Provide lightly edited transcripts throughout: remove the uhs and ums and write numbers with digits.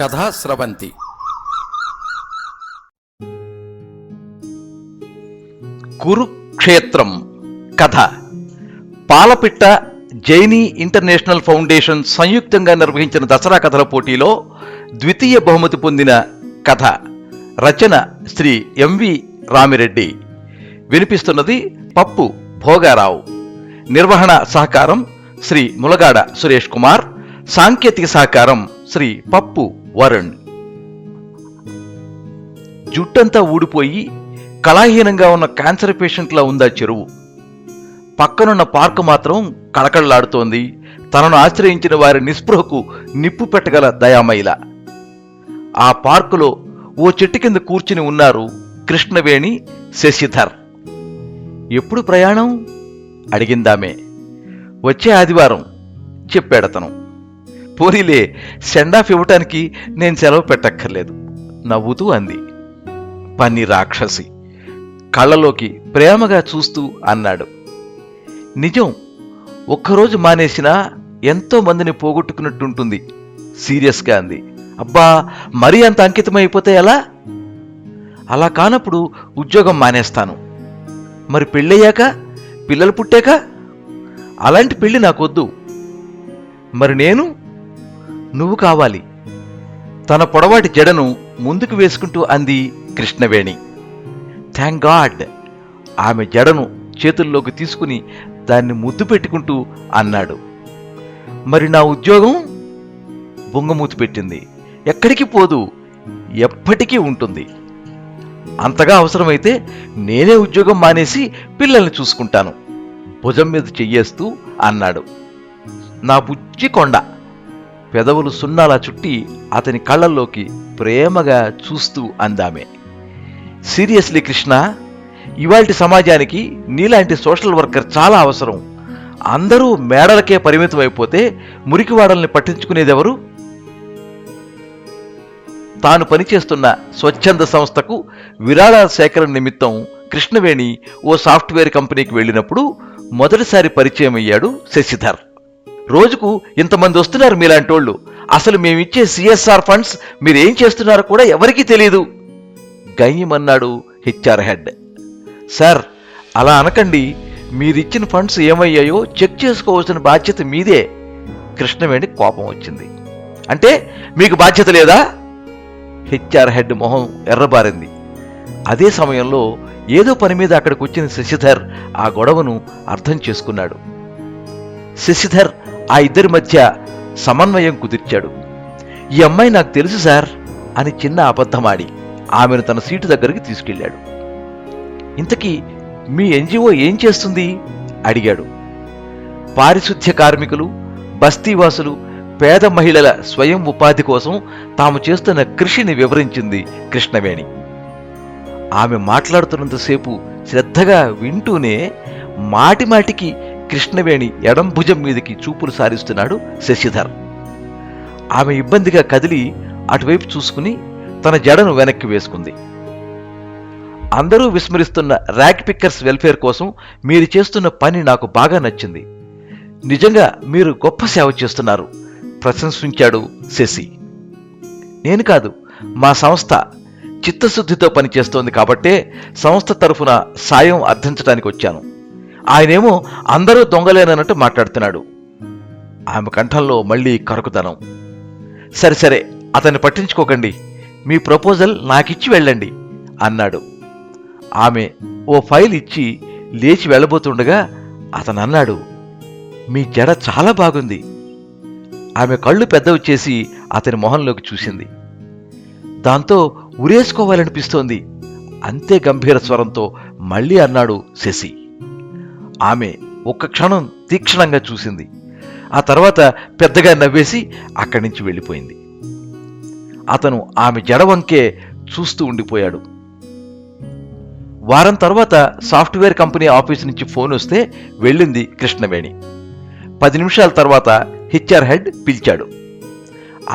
కథా స్రవంతి. కురుక్షేత్రం కథ. పాలపిట్ట Jaini international foundation సంయుక్తంగా నిర్వహించిన దసరా కథల పోటీలో ద్వితీయ బహుమతి పొందిన కథ. రచన శ్రీ ఎంవి రామిరెడ్డి. వినిపిస్తున్నది పప్పు భోగారావు. నిర్వహణ సహకారం శ్రీ ములగాడ సురేష్ కుమార్. సాంకేతిక సహకారం శ్రీ పప్పు వరుణ్. జుట్టంతా ఊడిపోయి కళాహీనంగా ఉన్న క్యాన్సర్ పేషెంట్లా ఉందా చెరువు. పక్కనున్న పార్కు మాత్రం కళకళలాడుతోంది. తనను ఆశ్రయించిన వారి నిస్పృహకు నిప్పు పెట్టగల దయామయిల. ఆ పార్కులో ఓ చెట్టు కింద కూర్చుని ఉన్నారు కృష్ణవేణి, శశిధర్. ఎప్పుడు ప్రయాణం అడిగిందామే. వచ్చే ఆదివారం చెప్పాడతను. పోనీలే, సెండాఫ్ ఇవ్వటానికి నేను సెలవు పెట్టక్కర్లేదు నవ్వుతూ అంది. పన్ని రాక్షసి కళ్ళలోకి ప్రేమగా చూస్తూ అన్నాడు. నిజం, ఒక్కరోజు మానేసినా ఎంతో మందిని పోగొట్టుకున్నట్టుంటుంది సీరియస్గా అంది. అబ్బా, మరీ అంత అంకితమైపోతే ఎలా? అలా కానప్పుడు ఉద్యోగం మానేస్తాను. మరి పెళ్ళయ్యాక, పిల్లలు పుట్టాక? అలాంటి పెళ్లి నాకొద్దు. మరి నేను? నువ్వు కావాలి. తన పొడవాటి జడను ముందుకు వేసుకుంటూ అంది కృష్ణవేణి. Thank God. ఆమె జడను చేతుల్లోకి తీసుకుని దాన్ని ముద్దు పెట్టుకుంటూ అన్నాడు. మరి నా ఉద్యోగం? బొంగమూతి పెట్టింది. ఎక్కడికి పోదు, ఎప్పటికీ ఉంటుంది. అంతగా అవసరమైతే నేనే ఉద్యోగం మానేసి పిల్లల్ని చూసుకుంటాను భుజం మీద చెయ్యేస్తూ అన్నాడు. నా బుజ్జి కొండ. పెదవులు సున్నాలా చుట్టి అతని కళ్ళల్లోకి ప్రేమగా చూస్తూ అందామే. సీరియస్లీ కృష్ణ, ఇవాల్టి సమాజానికి నీలాంటి సోషల్ వర్కర్ చాలా అవసరం. అందరూ మేడలకే పరిమితం అయిపోతే మురికివాడల్ని పట్టించుకునేదెవరు? తాను పనిచేస్తున్న స్వచ్ఛంద సంస్థకు విరాళాల సేకరణ నిమిత్తం కృష్ణవేణి ఓ సాఫ్ట్వేర్ కంపెనీకి వెళ్ళినప్పుడు మొదటిసారి పరిచయం అయ్యాడు శశిధర్. రోజుకు ఇంతమంది వస్తున్నారు మీలాంటోళ్ళు. అసలు మేమిచ్చే సిఎస్ఆర్ ఫండ్స్ మీరేం చేస్తున్నారో కూడా ఎవరికీ తెలియదు గయ్యమన్నాడు హెచ్ఆర్ హెడ్. సార్, అలా అనకండి. మీరిచ్చిన ఫండ్స్ ఏమయ్యాయో చెక్ చేసుకోవాల్సిన బాధ్యత మీదే. కృష్ణవేణి కోపం వచ్చింది. అంటే మీకు బాధ్యత లేదా? హెచ్ఆర్ హెడ్ మొహం ఎర్రబారింది. అదే సమయంలో ఏదో పని మీద అక్కడికి వచ్చిన శశిధర్ ఆ గొడవను అర్థం చేసుకున్నాడు. శశిధర్ ఆ ఇద్దరి మధ్య సమన్వయం కుదిర్చాడు. ఈ అమ్మాయి నాకు తెలుసు సార్ అని చిన్న అబద్ధమాడి ఆమెను తన సీటు దగ్గరికి తీసుకెళ్లాడు. ఇంతకీ మీ ఎన్జిఓ ఏం చేస్తుంది అడిగాడు. పారిశుద్ధ్య కార్మికులు, బస్తీవాసులు, పేద మహిళల స్వయం ఉపాధి కోసం తాము చేస్తున్న కృషిని వివరించింది కృష్ణవేణి. ఆమె మాట్లాడుతున్నంతసేపు శ్రద్ధగా వింటూనే మాటిమాటికి కృష్ణవేణి ఎడం భుజం మీదకి చూపులు సారిస్తున్నాడు శశిధర్. ఆమె ఇబ్బందిగా కదిలి అటువైపు చూసుకుని తన జడను వెనక్కి వేసుకుంది. అందరూ విస్మరిస్తున్న ర్యాగ్ పిక్కర్స్ వెల్ఫేర్ కోసం మీరు చేస్తున్న పని నాకు బాగా నచ్చింది. నిజంగా మీరు గొప్ప సేవ చేస్తున్నారు ప్రశంసించాడు శశి. నేను కాదు, మా సంస్థ చిత్తశుద్ధితో పనిచేస్తోంది కాబట్టే సంస్థ తరఫున సాయం అర్థించడానికి వచ్చాను. ఆయనేమో అందరూ దొంగలేనన్నట్టు మాట్లాడుతున్నాడు. ఆమె కంఠంలో మళ్లీ కరుకుదనం. సరే, అతన్ని పట్టించుకోకండి. మీ ప్రపోజల్ నాకిచ్చి వెళ్ళండి అన్నాడు. ఆమె ఓ ఫైల్ ఇచ్చి లేచి వెళ్ళబోతుండగా అతను అన్నాడు, మీ జడ చాలా బాగుంది. ఆమె కళ్ళు పెద్దవి చేసి అతని మొహంలోకి చూసింది. దాంతో ఉరేసుకోవాలనిపిస్తోంది అంతే గంభీర స్వరంతో మళ్లీ అన్నాడు శశి. ఆమె ఒక్క క్షణం తీక్షణంగా చూసింది. ఆ తర్వాత పెద్దగా నవ్వేసి అక్కడి నుంచి వెళ్ళిపోయింది. అతను ఆమె జడవంకే చూస్తూ ఉండిపోయాడు. వారం తర్వాత సాఫ్ట్వేర్ కంపెనీ ఆఫీసు నుంచి ఫోన్ వస్తే వెళ్ళింది కృష్ణవేణి. 10 నిమిషాల తర్వాత హెచ్ఆర్ హెడ్ పిలిచాడు.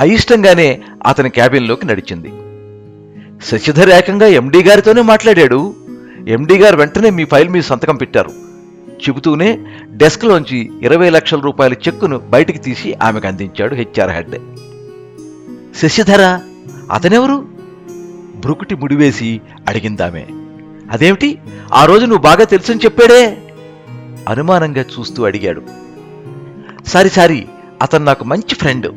అయిష్టంగానే అతని క్యాబిన్లోకి నడిచింది. శశిధర్ ఏకంగా ఎండీ గారితోనే మాట్లాడాడు. ఎండీ గారు వెంటనే మీ ఫైల్ మీద సంతకం పెట్టారు చెబుతూనే డెస్క్లోంచి 20 లక్షల రూపాయల చెక్కును బయటికి తీసి ఆమెకు అందించాడు హెచ్ఆర్ హెడ్. శశిధర? అతనెవరు? బ్రుకుటి ముడివేసి అడిగిందామే. అదేమిటి, ఆ రోజు నువ్వు బాగా తెలుసని చెప్పాడే? అనుమానంగా చూస్తూ అడిగాడు. సారీ, అతను నాకు మంచి ఫ్రెండ్.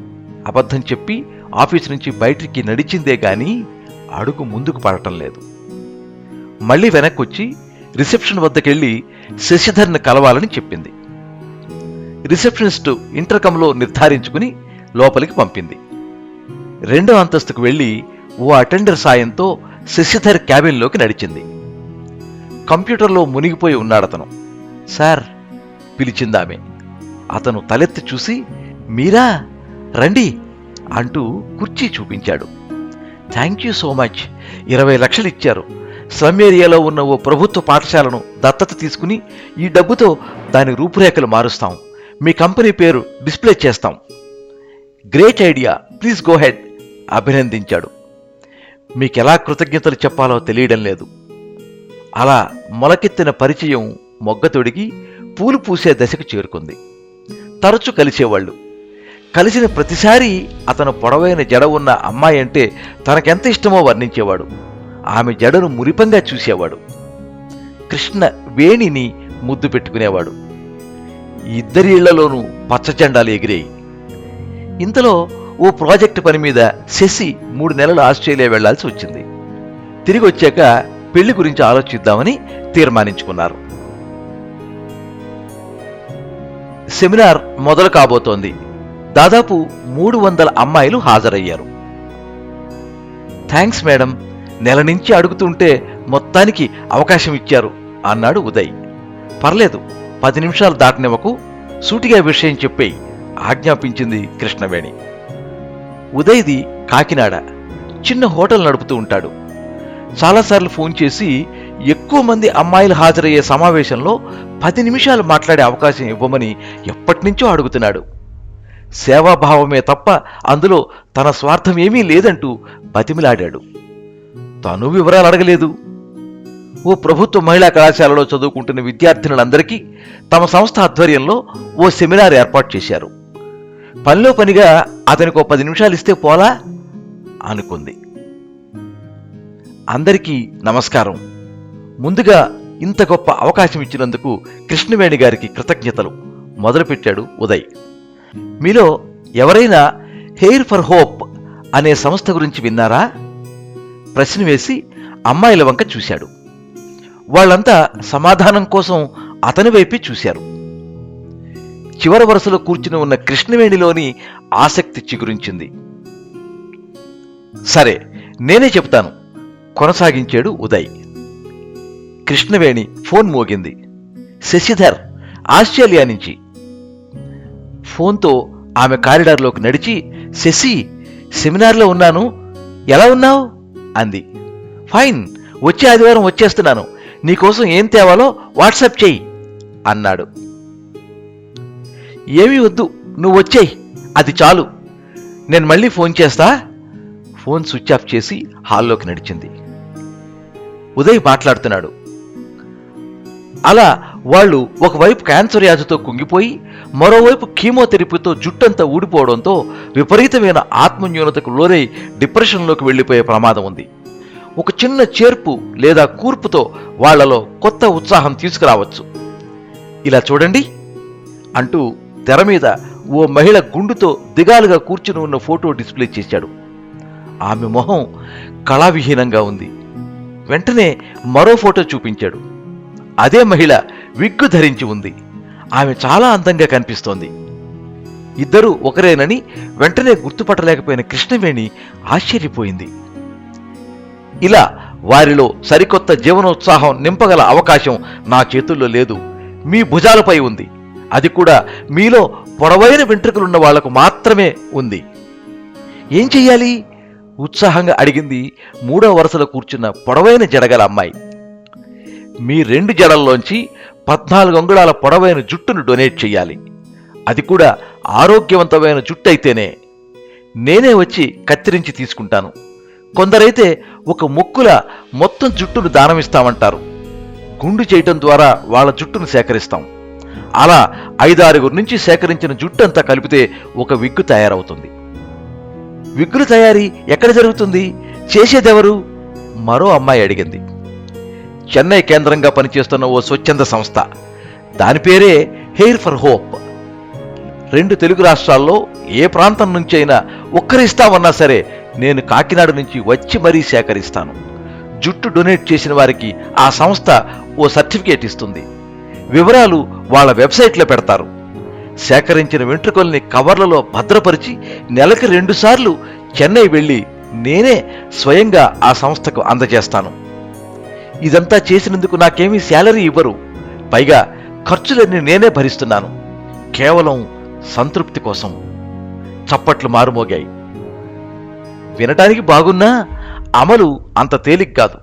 అబద్ధం చెప్పి ఆఫీసు నుంచి బయటికి నడిచిందే గాని అడుగు ముందుకు పడటం లేదు. మళ్ళీ వెనక్కొచ్చి రిసెప్షన్ వద్దకెళ్ళి శశిధర్ని కలవాలని చెప్పింది. రిసెప్షనిస్టు ఇంటర్కంలో నిర్ధారించుకుని లోపలికి పంపింది. 2వ అంతస్తుకు వెళ్లి ఓ అటెండర్ సాయంతో శశిధర్ క్యాబిన్లోకి నడిచింది. కంప్యూటర్లో మునిగిపోయి ఉన్నాడతను. సార్ పిలిచిందామె. అతను తలెత్తి చూసి, మీరా, రండి అంటూ కుర్చీ చూపించాడు. Thank you so much. 20 లక్షలు ఇచ్చారు. స్లమ్ ఏరియాలో ఉన్న ఓ ప్రభుత్వ పాఠశాలను దత్తత తీసుకుని ఈ డబ్బుతో దాని రూపురేఖలు మారుస్తాం. మీ కంపెనీ పేరు డిస్ప్లే చేస్తాం. Great idea, please go ahead అభినందించాడు. మీకెలా కృతజ్ఞతలు చెప్పాలో తెలియడం లేదు. అలా మొలకెత్తిన పరిచయం మొగ్గ తొడిగి పూలు పూసే దశకు చేరుకుంది. తరచు కలిసేవాళ్లు. కలిసిన ప్రతిసారి అతను పొడవైన జడ ఉన్న అమ్మాయి అంటే తనకెంత ఇష్టమో వర్ణించేవాడు. ఆమె జడను మురిపంగా చూసేవాడు. కృష్ణ వేణిని ముద్దు పెట్టుకునేవాడు. ఇద్దరి ఇళ్లలోనూ పచ్చజెండాలు ఎగిరేయి. ఇంతలో ఓ ప్రాజెక్టు పని మీద శశి 3 నెలలు ఆస్ట్రేలియా వెళ్లాల్సి వచ్చింది. తిరిగి వచ్చాక పెళ్లి గురించి ఆలోచిద్దామని తీర్మానించుకున్నారు. సెమినార్ మొదలు కాబోతోంది. దాదాపు 300 అమ్మాయిలు హాజరయ్యారు. థ్యాంక్స్ మేడం, నెల నుంచి అడుగుతుంటే మొత్తానికి అవకాశం ఇచ్చారు అన్నాడు ఉదయ్. పర్లేదు, 10 నిమిషాలు దాటనివ్వకు, సూటిగా విషయం చెప్పేయి ఆజ్ఞాపించింది కృష్ణవేణి. ఉదయ్ది కాకినాడ. చిన్న హోటల్ నడుపుతూ ఉంటాడు. చాలాసార్లు ఫోన్ చేసి ఎక్కువ మంది అమ్మాయిలు హాజరయ్యే సమావేశంలో 10 నిమిషాలు మాట్లాడే అవకాశం ఇవ్వమని ఎప్పటినుంచో అడుగుతున్నాడు. సేవాభావమే తప్ప అందులో తన స్వార్థం ఏమీ లేదంటూ బతిమిలాడాడు. తను వివరాలు అడగలేదు. ఓ ప్రభుత్వ మహిళా కళాశాలలో చదువుకుంటున్న విద్యార్థినులందరికీ తమ సంస్థ ఆధ్వర్యంలో ఓ సెమినార్ ఏర్పాటు చేశారు. పనిలో పనిగా అతనికి 10 నిమిషాలు ఇస్తే పోలా అనుకుంది. అందరికీ నమస్కారం. ముందుగా ఇంత గొప్ప అవకాశం ఇచ్చినందుకు కృష్ణవేణి గారికి కృతజ్ఞతలు మొదలుపెట్టాడు ఉదయ్. మీలో ఎవరైనా హెయిర్ ఫర్ హోప్ అనే సంస్థ గురించి విన్నారా? ప్రశ్న వేసి అమ్మాయిల వంక చూశాడు. వాళ్ళంతా సమాధానం కోసం అతని వైపే చూశారు. చివరి వరుసలో కూర్చుని ఉన్న కృష్ణవేణిలోని ఆసక్తి చిగురించింది. సరే, నేనే చెప్తాను కొనసాగించాడు ఉదయ్. కృష్ణవేణి ఫోన్ మోగింది. శశిధర్, ఆస్ట్రేలియా నుంచి. ఫోన్తో ఆమె కారిడార్లోకి నడిచి, శశి, సెమినార్లో ఉన్నాను, ఎలా ఉన్నావు అంది. ఫైన్, వచ్చే ఆదివారం వచ్చేస్తున్నాను. నీకోసం ఏం తేవాలో వాట్సాప్ చెయ్యి అన్నాడు. ఏమీ వద్దు, నువ్వు వచ్చేయి, అది చాలు. నేను మళ్ళీ ఫోన్ చేస్తా. ఫోన్ స్విచ్ ఆఫ్ చేసి హాల్లోకి నడిచింది. ఉదయ్ మాట్లాడుతున్నాడు. అలా వాళ్ళు ఒకవైపు క్యాన్సర్ వ్యాధితో కుంగిపోయి మరోవైపు కీమోథెరపీతో జుట్టంతా ఊడిపోవడంతో విపరీతమైన ఆత్మన్యూనతకు లోనై డిప్రెషన్లోకి వెళ్లిపోయే ప్రమాదం ఉంది. ఒక చిన్న చేర్పు లేదా కూర్పుతో వాళ్లలో కొత్త ఉత్సాహం తీసుకురావచ్చు. ఇలా చూడండి అంటూ తెర మీద ఓ మహిళ గుండుతో దిగాలుగా కూర్చుని ఉన్న ఫోటో డిస్ప్లే చేశాడు. ఆమె మొహం కళావిహీనంగా ఉంది. వెంటనే మరో ఫోటో చూపించాడు. అదే మహిళ విగ్గు ధరించి ఉంది. ఆమె చాలా అందంగా కనిపిస్తోంది. ఇద్దరూ ఒకరేనని వెంటనే గుర్తుపట్టలేకపోయిన కృష్ణవేణి ఆశ్చర్యపోయింది. ఇలా వారిలో సరికొత్త జీవనోత్సాహం నింపగల అవకాశం నా చేతుల్లో లేదు, మీ భుజాలపై ఉంది. అది కూడా మీలో పొడవైన వెంట్రుకలున్న వాళ్లకు మాత్రమే ఉంది. ఏం చెయ్యాలి? ఉత్సాహంగా అడిగింది 3వ వరుసలో కూర్చున్న పొడవైన జడగల అమ్మాయి. మీ 2 జడల్లోంచి 14 అంగుళాల పొడవైన జుట్టును డొనేట్ చెయ్యాలి. అది కూడా ఆరోగ్యవంతమైన జుట్టు అయితేనే. నేనే వచ్చి కత్తిరించి తీసుకుంటాను. కొందరైతే ఒక మొక్కుల మొత్తం జుట్టును దానమిస్తామంటారు. గుండు చేయటం ద్వారా వాళ్ళ జుట్టును సేకరిస్తాం. అలా 5-6 నుంచి సేకరించిన జుట్టంతా కలిపితే ఒక విగ్గు తయారవుతుంది. విగ్గుల తయారీ ఎక్కడ జరుగుతుంది, చేసేదెవరు? మరో అమ్మాయి అడిగింది. చెన్నై కేంద్రంగా పనిచేస్తున్న ఓ స్వచ్ఛంద సంస్థ, దాని పేరే హెయిర్ ఫర్ హోప్. 2 తెలుగు రాష్ట్రాల్లో ఏ ప్రాంతం నుంచి అయినా ఒక్కరిస్తామన్నా సరే నేను కాకినాడ నుంచి వచ్చి మరీ సేకరిస్తాను. జుట్టు డొనేట్ చేసిన వారికి ఆ సంస్థ ఓ సర్టిఫికేట్ ఇస్తుంది. వివరాలు వాళ్ళ వెబ్సైట్లో పెడతారు. సేకరించిన వెంట్రుకల్ని కవర్లలో భద్రపరిచి నెలకు 2 సార్లు చెన్నై వెళ్ళి నేనే స్వయంగా ఆ సంస్థకు అందజేస్తాను. ఇదంతా చేసినందుకు నాకేమీ శాలరీ ఇవ్వరు. పైగా ఖర్చులన్నీ నేనే భరిస్తున్నాను. కేవలం సంతృప్తి కోసం. చప్పట్లు మారుమోగాయి. వినటానికి బాగున్నా అమలు అంత తేలిక కాదు.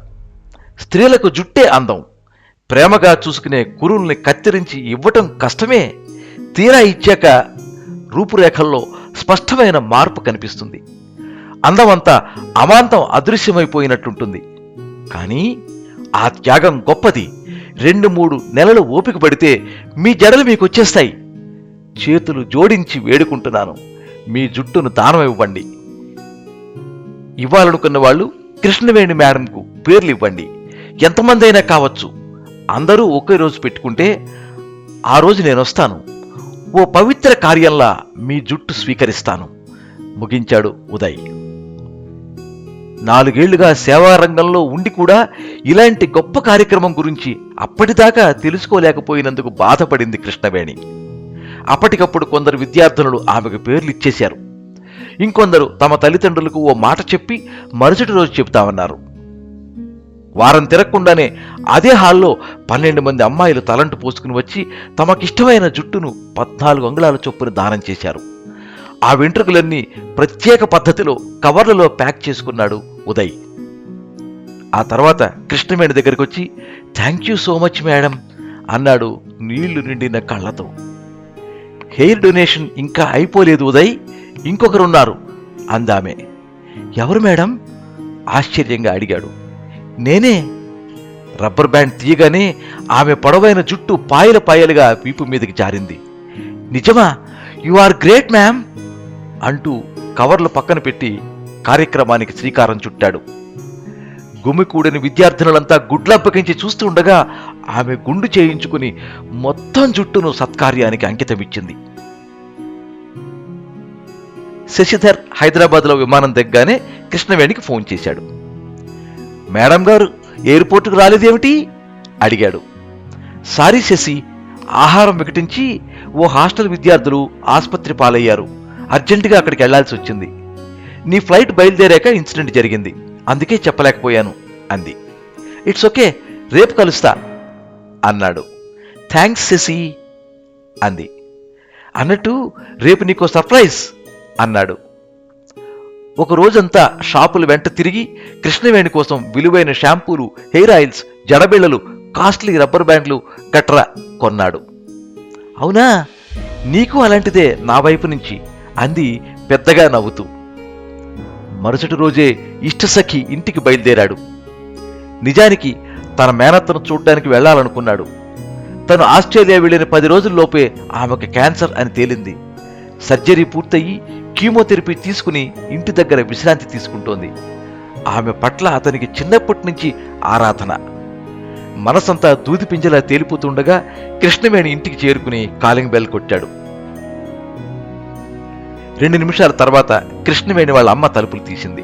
స్త్రీలకు జుట్టే అందం. ప్రేమగా చూసుకునే కురుల్ని కత్తిరించి ఇవ్వటం కష్టమే. తీరా ఇచ్చాక రూపురేఖల్లో స్పష్టమైన మార్పు కనిపిస్తుంది. అందమంతా అమాంతం అదృశ్యమైపోయినట్లుంటుంది. కానీ ఆ త్యాగం గొప్పది. 2-3 నెలలు ఓపిక పడితే మీ జడలు మీకొచ్చేస్తాయి. చేతులు జోడించి వేడుకుంటున్నాను, మీ జుట్టును దానం ఇవ్వండి. ఇవ్వాలనుకున్న వాళ్ళు కృష్ణవేణి మేడంకు పేర్లు ఇవ్వండి. ఎంతమంది అయినా కావచ్చు. అందరూ ఒకే రోజు పెట్టుకుంటే ఆ రోజు నేనొస్తాను. ఓ పవిత్ర కార్యంలా మీ జుట్టు స్వీకరిస్తాను ముగించాడు ఉదయ్. 4 ఏళ్లుగా సేవారంగంలో ఉండి కూడా ఇలాంటి గొప్ప కార్యక్రమం గురించి అప్పటిదాకా తెలుసుకోలేకపోయినందుకు బాధపడింది కృష్ణవేణి. అప్పటికప్పుడు కొందరు విద్యార్థినులు ఆమెకు పేర్లు ఇచ్చేశారు. ఇంకొందరు తమ తల్లిదండ్రులకు ఓ మాట చెప్పి మరుసటి రోజు చెబుతామన్నారు. వారం తిరగకుండానే అదే హాల్లో 12 మంది అమ్మాయిలు తలంటు పోసుకుని వచ్చి తమకిష్టమైన జుట్టును 14 అంగుళాల చొప్పున దానం చేశారు. ఆ వెంట్రుకలన్నీ ప్రత్యేక పద్ధతిలో కవర్లలో ప్యాక్ చేసుకున్నాడు ఉదయ్. ఆ తర్వాత కృష్ణవేణి దగ్గరికి వచ్చి thank you so much madam అన్నాడు నీళ్లు నిండిన కళ్ళతో. హెయిర్ డొనేషన్ ఇంకా అయిపోలేదు ఉదయ్, ఇంకొకరున్నారు అందామే. ఎవరు మేడం? ఆశ్చర్యంగా అడిగాడు. నేనే. రబ్బర్ బ్యాండ్ తీయగానే ఆమె పొడవైన జుట్టు పాయలు పాయలుగా వీపు మీదకి జారింది. నిజమా? యు ఆర్ గ్రేట్ మ్యామ్ అంటూ కవర్లు పక్కన పెట్టి కార్యక్రమానికి శ్రీకారం చుట్టాడు. గుమికూడని విద్యార్థినులంతా గుడ్లప్పకించి చూస్తూ ఉండగా ఆమె గుండు చేయించుకుని మొత్తం జుట్టును సత్కార్యానికి అంకితమిచ్చింది. శశిధర్ హైదరాబాద్లో విమానం దిగ్గానే కృష్ణవేణికి ఫోన్ చేశాడు. మేడం గారు ఎయిర్పోర్టుకు రాలేదేమిటి అడిగాడు. సారీ శశి, ఆహారం వికటించి ఓ హాస్టల్ విద్యార్థులు ఆసుపత్రి పాలయ్యారు. అర్జెంటుగా అక్కడికి వెళ్లాల్సి వచ్చింది. నీ ఫ్లైట్ బయలుదేరాక ఇన్సిడెంట్ జరిగింది, అందుకే చెప్పలేకపోయాను అంది. ఇట్స్ ఓకే, రేపు కలుస్తా అన్నాడు. థ్యాంక్స్ శశి అంది. అన్నట్టు రేపు నీకో సర్ప్రైజ్ అన్నాడు. ఒక రోజంతా షాపుల వెంట తిరిగి కృష్ణవేణి కోసం విలువైన షాంపూలు, హెయిర్ ఆయిల్స్, జడబిళ్లలు, కాస్ట్లీ రబ్బర్ బ్యాండ్లు గట్రా కొన్నాడు. అవునా, నీకు అలాంటిదే నా వైపు నుంచి అంది పెద్దగా నవ్వుతూ. మరుసటి రోజే ఇష్టసఖి ఇంటికి బయలుదేరాడు. నిజానికి తన మేనత్తను చూడ్డానికి వెళ్లాలనుకున్నాడు. తను ఆస్ట్రేలియా వెళ్లిన 10 రోజుల్లోపే ఆమెకు క్యాన్సర్ అని తేలింది. సర్జరీ పూర్తయి కీమోథెరపీ తీసుకుని ఇంటి దగ్గర విశ్రాంతి తీసుకుంటోంది. ఆమె పట్ల అతనికి చిన్నప్పటి నుంచి ఆరాధన. మనసంతా దూది పింజలా తేలిపోతుండగా కృష్ణవేణి ఇంటికి చేరుకుని కాలింగ్ బెల్ కొట్టాడు. 2 నిమిషాల తర్వాత కృష్ణవేణి వాళ్ళ అమ్మ తలుపులు తీసింది.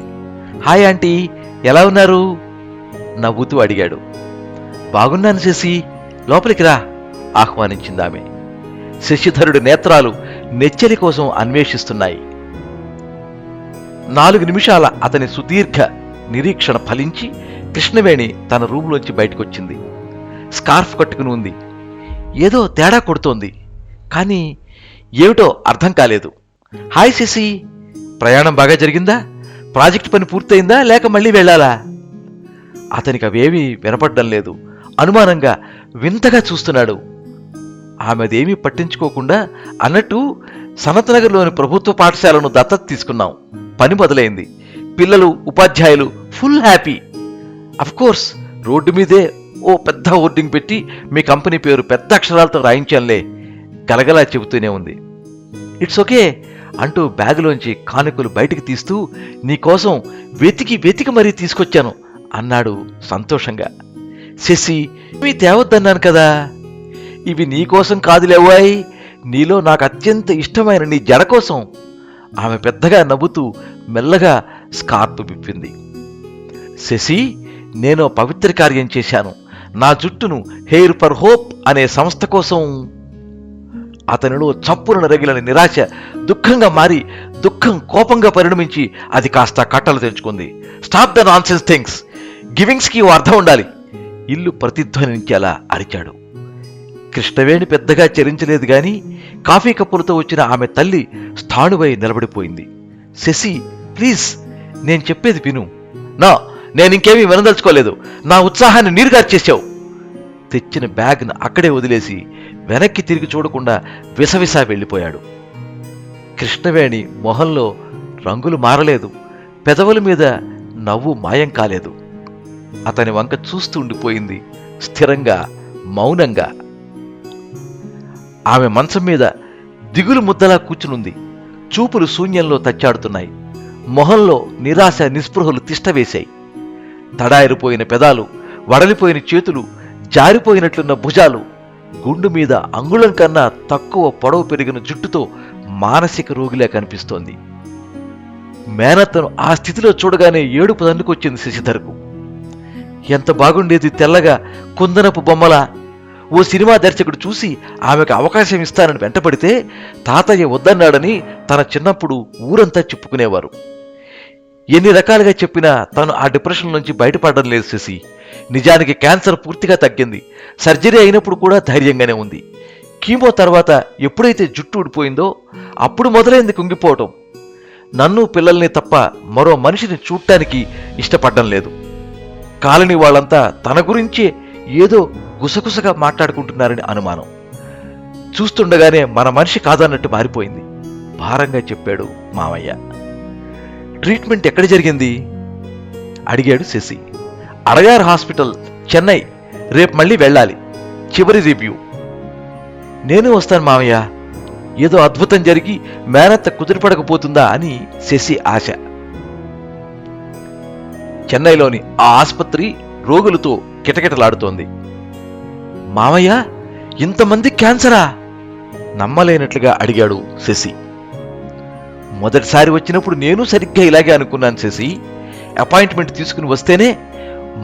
హాయ్ ఆంటీ, ఎలా ఉన్నారు నవ్వుతూ అడిగాడు. బాగున్నాను శశి, లోపలికి రా ఆహ్వానించిందామె. శశిధరుడి నేత్రాలు నెచ్చలి కోసం అన్వేషిస్తున్నాయి. 4 నిమిషాల అతని సుదీర్ఘ నిరీక్షణ ఫలించి కృష్ణవేణి తన రూంలోంచి బయటకొచ్చింది. స్కార్ఫ్ కట్టుకుని ఉంది. ఏదో తేడా కొడుతోంది, కానీ ఏమిటో అర్థం కాలేదు. హాయ్ శశి, ప్రయాణం బాగా జరిగిందా? ప్రాజెక్ట్ పని పూర్తయిందా లేక మళ్ళీ వెళ్ళాలా? అతనికి అవేమీ వినపడ్డం లేదు. అనుమానంగా వింతగా చూస్తున్నాడు. ఆమెదేమీ పట్టించుకోకుండా అన్నట్టు సనత్నగర్లోని ప్రభుత్వ పాఠశాలను దత్తత తీసుకున్నాం. పని మొదలైంది. పిల్లలు, ఉపాధ్యాయులు ఫుల్ హ్యాపీ. అఫ్కోర్స్ రోడ్డు మీదే ఓ పెద్ద హోర్డింగ్ పెట్టి మీ కంపెనీ పేరు పెద్ద అక్షరాలతో రాయించానులే గలగలా చెబుతూనే ఉంది. ఇట్స్ ఓకే, అంటూ బ్యాగులోంచి కానుకలు బయటికి తీస్తూ నీకోసం వెతికి వెతికి మరీ తీసుకొచ్చాను అన్నాడు సంతోషంగా. శశి, ఇవి తేవద్దన్నాను కదా. ఇవి నీకోసం కాదులేవాయ్, నీలో నాకు అత్యంత ఇష్టమైన నీ జడ కోసం. ఆమె పెద్దగా నవ్వుతూ మెల్లగా స్కార్ప్ విప్పింది. శశి, నేను పవిత్ర కార్యం చేశాను. నా జుట్టును హెయిర్ ఫర్ హోప్ అనే సంస్థ కోసం. అతనిలో చప్పున రగిలిన నిరాశ దుఃఖంగా మారి దుఃఖం కోపంగా పరిణమించి అది కాస్త కట్టలు తెంచుకుంది. Stop the nonsense things. గివింగ్స్కి ఓ అర్థం ఉండాలి. ఇల్లు ప్రతిధ్వనించేలా అరిచాడు. కృష్ణవేణి పెద్దగా చరించలేదు గాని కాఫీ కప్పులతో వచ్చిన ఆమె తల్లి స్థాణువై నిలబడిపోయింది. శశి, ప్లీజ్, నేను చెప్పేది విను. నా నేనింకేమీ వినదలుచుకోలేదు. నా ఉత్సాహాన్ని నీరుగార్చేశావు. తెచ్చిన బ్యాగ్ను అక్కడే వదిలేసి వెనక్కి తిరిగి చూడకుండా విసవిసా వెళ్ళిపోయాడు. కృష్ణవేణి మొహంలో రంగులు మారలేదు, పెదవుల మీద నవ్వు మాయం కాలేదు. అతని వంక చూస్తూ ఉండిపోయింది, స్థిరంగా, మౌనంగా. ఆమె మంచం మీద దిగులు ముద్దలా కూర్చునుంది. చూపులు శూన్యంలో తచ్చాడుతున్నాయి. మొహంలో నిరాశ నిస్పృహలు తిష్టవేశాయి. తడారిపోయిన పెదాలు, వడలిపోయిన చేతులు, జారిపోయినట్లున్న భుజాలు, గుండు మీద అంగుళం కన్నా తక్కువ పొడవు పెరిగిన జుట్టుతో మానసిక రోగిలా కనిపిస్తోంది. మేనత్తను ఆ స్థితిలో చూడగానే ఏడుపు దండుకొచ్చింది శశిధర్కు. ఎంత బాగుండేది తెల్లగా, కుందనపు బొమ్మలా. ఓ సినిమా దర్శకుడు చూసి ఆమెకు అవకాశం ఇస్తానని వెంటపడితే తాతయ్య వద్దన్నాడని తన చిన్నప్పుడు ఊరంతా చెప్పుకునేవారు. ఎన్ని రకాలుగా చెప్పినా తను ఆ డిప్రెషన్ నుంచి బయటపడడం లేదు శశి. నిజానికి క్యాన్సర్ పూర్తిగా తగ్గింది. సర్జరీ అయినప్పుడు కూడా ధైర్యంగానే ఉంది. కీమో తర్వాత ఎప్పుడైతే జుట్టు ఊడిపోయిందో అప్పుడు మొదలైంది కుంగిపోవటం. నన్ను పిల్లల్ని తప్ప మరో మనిషిని చూడటానికి ఇష్టపడడం లేదు. కాలనీ వాళ్ళంతా తన గురించే ఏదో గుసగుసగా మాట్లాడుకుంటున్నారని అనుమానం. చూస్తుండగానే మన మనిషి కాదన్నట్టు మారిపోయింది. భారంగా చెప్పాడు మామయ్య. ట్రీట్మెంట్ ఎక్కడ జరిగింది అడిగాడు శశి. అడయార్ హాస్పిటల్, చెన్నై. రేపు మళ్ళీ వెళ్ళాలి, చివరి రివ్యూ. నేను వస్తాను మామయ్య. ఏదో అద్భుతం జరిగి మేనత్త కుదిరిపడకపోతుందా అని శశి ఆశ. చెన్నైలోని ఆ ఆసుపత్రి రోగులతో కిటకిటలాడుతోంది. మామయ్య, ఇంతమంది క్యాన్సరా? నమ్మలేనట్లుగా అడిగాడు శశి. మొదటిసారి వచ్చినప్పుడు నేను సరిగ్గా ఇలాగే అనుకున్నాను శశి. అపాయింట్మెంట్ తీసుకుని వస్తేనే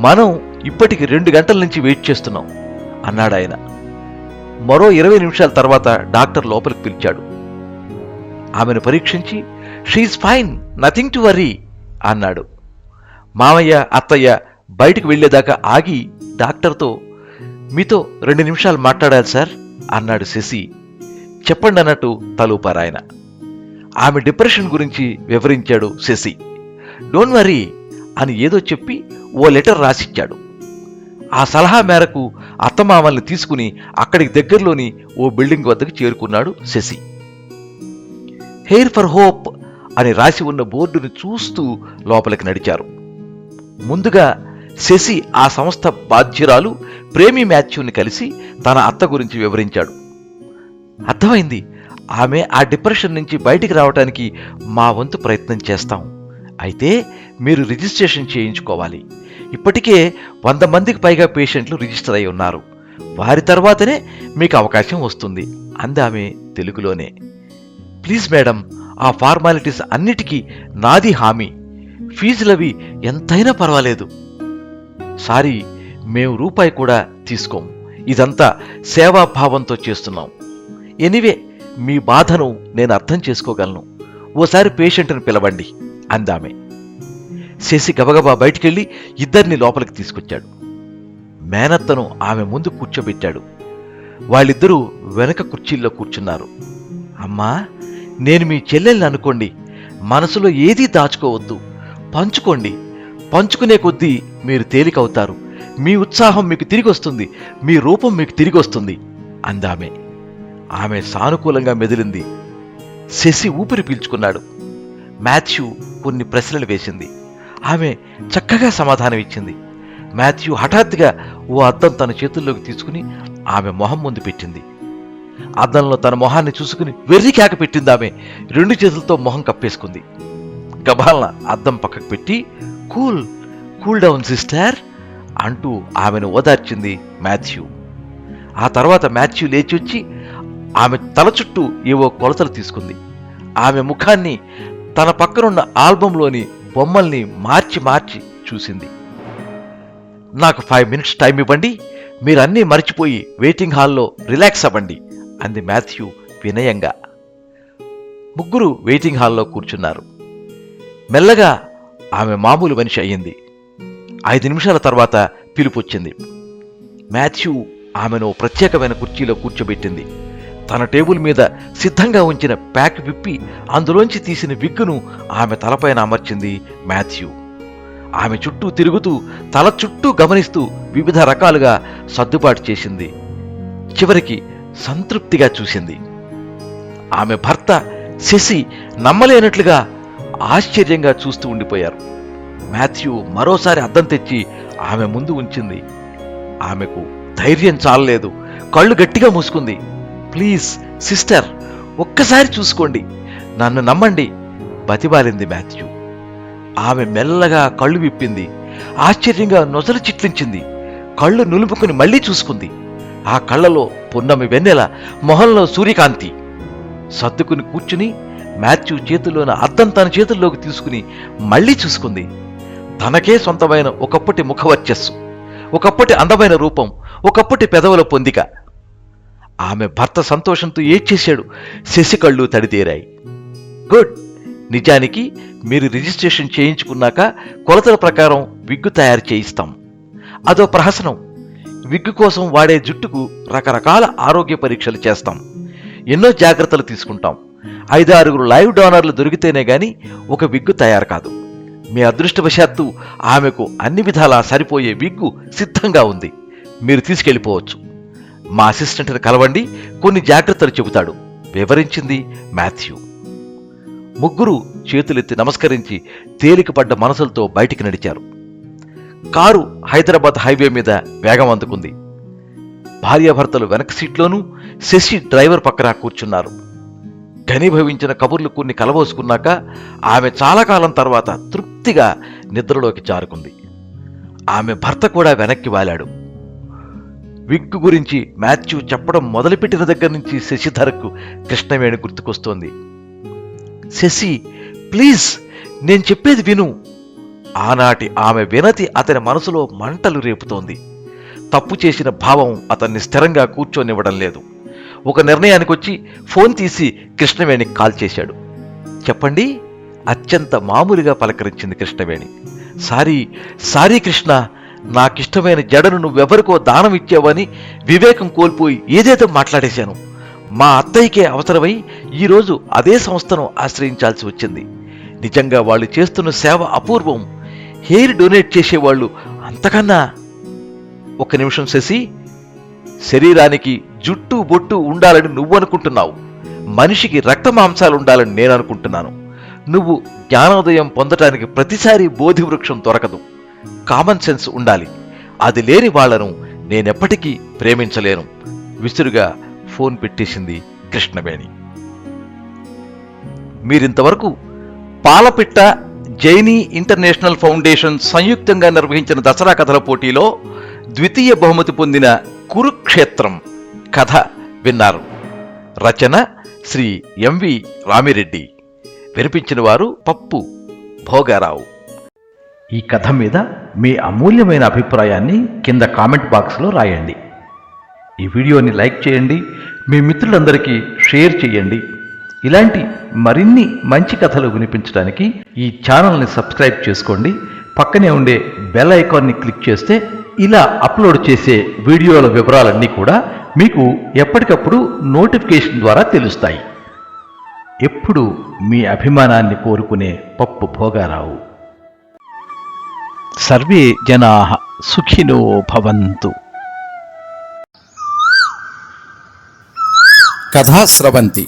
మనం ఇప్పటికి 2 గంటల నుంచి వెయిట్ చేస్తున్నాం అన్నాడాయన. మరో 20 నిమిషాల తర్వాత డాక్టర్ లోపలికి పిలిచాడు. ఆమెను పరీక్షించి she is fine, nothing to worry అన్నాడు. మామయ్య, అత్తయ్య బయటికి వెళ్లేదాకా ఆగి డాక్టర్తో మీతో 2 నిమిషాలు మాట్లాడాలి సార్ అన్నాడు శశి. చెప్పండి అన్నట్టు తలూపారాయన. ఆమె డిప్రెషన్ గురించి వివరించాడు శశి. డోంట్ వరీ అని ఏదో చెప్పి ఓ లెటర్ రాసిచ్చాడు. ఆ సలహా మేరకు అత్తమామల్ని తీసుకుని అక్కడికి దగ్గరలోని ఓ బిల్డింగ్ వద్దకు చేరుకున్నాడు శశి. హెయిర్ ఫర్ హోప్ అని రాసి ఉన్న బోర్డును చూస్తూ లోపలికి నడిచారు. ముందుగా శశి ఆ సంస్థ బాధ్యురాలు ప్రేమి మాథ్యూని కలిసి తన అత్త గురించి వివరించాడు. అర్థమైంది, ఆమె ఆ డిప్రెషన్ నుంచి బయటికి రావడానికి మా వంతు ప్రయత్నం చేస్తాం. అయితే మీరు రిజిస్ట్రేషన్ చేయించుకోవాలి. ఇప్పటికే 100 మందికి పైగా పేషెంట్లు రిజిస్టర్ అయి ఉన్నారు. వారి తర్వాతనే మీకు అవకాశం వస్తుంది అందామె తెలుగులోనే. ప్లీజ్ మేడం, ఆ ఫార్మాలిటీస్ అన్నిటికీ నాది హామీ. ఫీజులవి ఎంతైనా పర్వాలేదు. సారీ, మేము రూపాయి కూడా తీసుకోం. ఇదంతా సేవాభావంతో చేస్తున్నాం. ఎనివే, మీ బాధను నేను అర్థం చేసుకోగలను. ఓసారి పేషెంట్ని పిలవండి అందామె. శశి గబగబా బయటికెళ్ళి ఇద్దరిని లోపలికి తీసుకొచ్చాడు. మేనత్తను ఆమె ముందు కూర్చోబెట్టాడు. వాళ్ళిద్దరూ వెనక కుర్చీల్లో కూర్చున్నారు. అమ్మా, నేను మీ చెల్లెల్ని అనుకోండి. మనసులో ఏదీ దాచుకోవద్దు. పంచుకోండి. పంచుకునే కొద్దీ మీరు తేలికవుతారు. మీ ఉత్సాహం మీకు తిరిగి వస్తుంది. మీ రూపం మీకు తిరిగి వస్తుంది అందామె. ఆమె సానుకూలంగా మెదిలింది. శశి ఊపిరి పీల్చుకున్నాడు. మాథ్యూ కొన్ని ప్రశ్నలు వేసింది. ఆమె చక్కగా సమాధానం ఇచ్చింది. మాథ్యూ హఠాత్తుగా ఓ అద్దం తన చేతుల్లోకి తీసుకుని ఆమె మొహం ముందు పెట్టింది. అద్దంలో తన మొహాన్ని చూసుకుని వెర్రి కేక పెట్టిందామె. 2 చేతులతో మొహం కప్పేసుకుంది. గబాలన అద్దం పక్కకు పెట్టి కూల్ కూల్ డౌన్ సిస్టర్ అంటూ ఆమెను ఓదార్చింది మాథ్యూ. ఆ తర్వాత మాథ్యూ లేచి వచ్చి ఆమె తల చుట్టూ ఏవో కొలతలు తీసుకుంది. ఆమె ముఖాన్ని, తన పక్కనున్న ఆల్బంలోని బొమ్మల్ని మార్చి మార్చి చూసింది. నాకు 5 మినిట్స్ టైం ఇవ్వండి, మీరన్నీ మర్చిపోయి వెయిటింగ్ హాల్లో రిలాక్స్ అవ్వండి అంది మాథ్యూ వినయంగా. ముగ్గురు వెయిటింగ్ హాల్లో కూర్చున్నారు. మెల్లగా ఆమె మామూలు మనిషి అయ్యింది. 5 నిమిషాల తర్వాత పిలుపొచ్చింది. మాథ్యూ ఆమెను ప్రత్యేకమైన కుర్చీలో కూర్చోబెట్టింది. తన టేబుల్ మీద సిద్ధంగా ఉంచిన ప్యాక్ విప్పి అందులోంచి తీసిన విగ్గును ఆమె తలపైన అమర్చింది మాథ్యూ. ఆమె చుట్టూ తిరుగుతూ తల చుట్టూ గమనిస్తూ వివిధ రకాలుగా సర్దుబాటు చేసింది. చివరికి సంతృప్తిగా చూసింది. ఆమె భర్త శశి నమ్మలేనట్లుగా ఆశ్చర్యంగా చూస్తూ ఉండిపోయారు. మాథ్యూ మరోసారి అద్దం తెచ్చి ఆమె ముందు ఉంచింది. ఆమెకు ధైర్యం చాలలేదు. కళ్ళు గట్టిగా మూసుకుంది. ప్లీజ్ సిస్టర్, ఒక్కసారి చూసుకోండి, నన్ను నమ్మండి బతిమాలింది మాథ్యూ. ఆమె మెల్లగా కళ్ళు విప్పింది. ఆశ్చర్యంగా నొసలు చిట్లించింది. కళ్ళు నులుపుకుని మళ్లీ చూసుకుంది. ఆ కళ్ళలో పున్నమి వెన్నెల, మొహంలో సూర్యకాంతి. సర్దుకుని కూర్చుని మాథ్యూ చేతుల్లోని అద్దం తన చేతుల్లోకి తీసుకుని మళ్లీ చూసుకుంది. తనకే సొంతమైన ఒకప్పటి ముఖవర్చస్సు, ఒకప్పటి అందమైన రూపం, ఒకప్పటి పెదవుల పొందిక. ఆమె భర్త సంతోషంతో ఏడ్చేశాడు. శశి కళ్ళు తడితేరాయి. గుడ్, నిజానికి మీరు రిజిస్ట్రేషన్ చేయించుకున్నాక కొలతల ప్రకారం విగ్గు తయారు చేయిస్తాం. అదో ప్రహసనం. విగ్గు కోసం వాడే జుట్టుకు రకరకాల ఆరోగ్య పరీక్షలు చేస్తాం. ఎన్నో జాగ్రత్తలు తీసుకుంటాం. 5-6 లైవ్ డోనర్లు దొరికితేనే గాని ఒక విగ్గు తయారు కాదు. మీ అదృష్టవశాత్తు ఆమెకు అన్ని విధాలా సరిపోయే విగ్గు సిద్ధంగా ఉంది. మీరు తీసుకెళ్ళిపోవచ్చు. మా అసిస్టెంట్ని కలవండి, కొన్ని జాగ్రత్తలు చెబుతాడు వివరించింది మాథ్యూ. ముగ్గురు చేతులెత్తి నమస్కరించి తేలికపడ్డ మనసులతో బయటికి నడిచారు. కారు హైదరాబాద్ హైవే మీద వేగం అందుకుంది. భార్యాభర్తలు వెనక సీట్లోనూ, శశి డ్రైవర్ పక్కన కూర్చున్నారు. ఘనీభవించిన కబుర్లు కొన్ని కలబోసుకున్నాక ఆమె చాలా కాలం తర్వాత తృప్తిగా నిద్రలోకి జారుకుంది. ఆమె భర్త కూడా వెనక్కి వాలాడు. విగ్గు గురించి మాథ్యూ చెప్పడం మొదలుపెట్టిన దగ్గర నుంచి శశిధరకు కృష్ణవేణి గుర్తుకొస్తోంది. శశి, ప్లీజ్, నేను చెప్పేది విను. ఆనాటి ఆమె వినతి అతని మనసులో మంటలు రేపుతోంది. తప్పు చేసిన భావం అతన్ని స్థిరంగా కూర్చోనివ్వడం లేదు. ఒక నిర్ణయానికి వచ్చి ఫోన్ తీసి కృష్ణవేణికి కాల్ చేశాడు. చెప్పండి, అత్యంత మామూలుగా పలకరించింది కృష్ణవేణి. సారీ కృష్ణ, నాకిష్టమైన జడను నువ్వెవరికో దానం ఇచ్చావని వివేకం కోల్పోయి ఏదేదో మాట్లాడేశాను. మా అత్తయ్యకే అవసరమై ఈరోజు అదే సంస్థను ఆశ్రయించాల్సి వచ్చింది. నిజంగా వాళ్ళు చేస్తున్న సేవ అపూర్వం. హెయిర్ డొనేట్ చేసేవాళ్ళు అంతకన్నా. ఒక్క నిమిషం శశి, శరీరానికి జుట్టు బొట్టు ఉండాలని నువ్వనుకుంటున్నావు. మనిషికి రక్త మాంసాలు ఉండాలని నేను అనుకుంటున్నాను. నువ్వు జ్ఞానోదయం పొందటానికి ప్రతిసారి బోధి వృక్షం దొరకదు. కామన్ సెన్స్ ఉండాలి. అది లేని వాళ్లను నేనెప్పటికీ ప్రేమించలేను. విసురుగా ఫోన్ పెట్టేసింది కృష్ణవేణి. మీరింతవరకు పాలపిట్ట జైనీ ఇంటర్నేషనల్ ఫౌండేషన్ సంయుక్తంగా నిర్వహించిన దసరా కథల పోటీలో ద్వితీయ బహుమతి పొందిన కురుక్షేత్రం కథ విన్నారు. రచన శ్రీ ఎంవి రామిరెడ్డి. వినిపించిన వారు పప్పు భోగారావు. ఈ కథ మీద మీ అమూల్యమైన అభిప్రాయాన్ని కింద కామెంట్ బాక్స్లో రాయండి. ఈ వీడియోని లైక్ చేయండి, మీ మిత్రులందరికీ షేర్ చేయండి. ఇలాంటి మరిన్ని మంచి కథలు వినిపించడానికి ఈ ఛానల్ని సబ్స్క్రైబ్ చేసుకోండి. పక్కనే ఉండే బెల్ ఐకాన్ని క్లిక్ చేస్తే ఇలా అప్లోడ్ చేసే వీడియోల వివరాలన్నీ కూడా మీకు ఎప్పటికప్పుడు నోటిఫికేషన్ ద్వారా తెలుస్తాయి. ఎప్పుడు మీ అభిమానాన్ని కోరుకునే పప్పు భోగారావు. సర్వే జనాః సుఖినో భవంతు. కథా స్రవంతి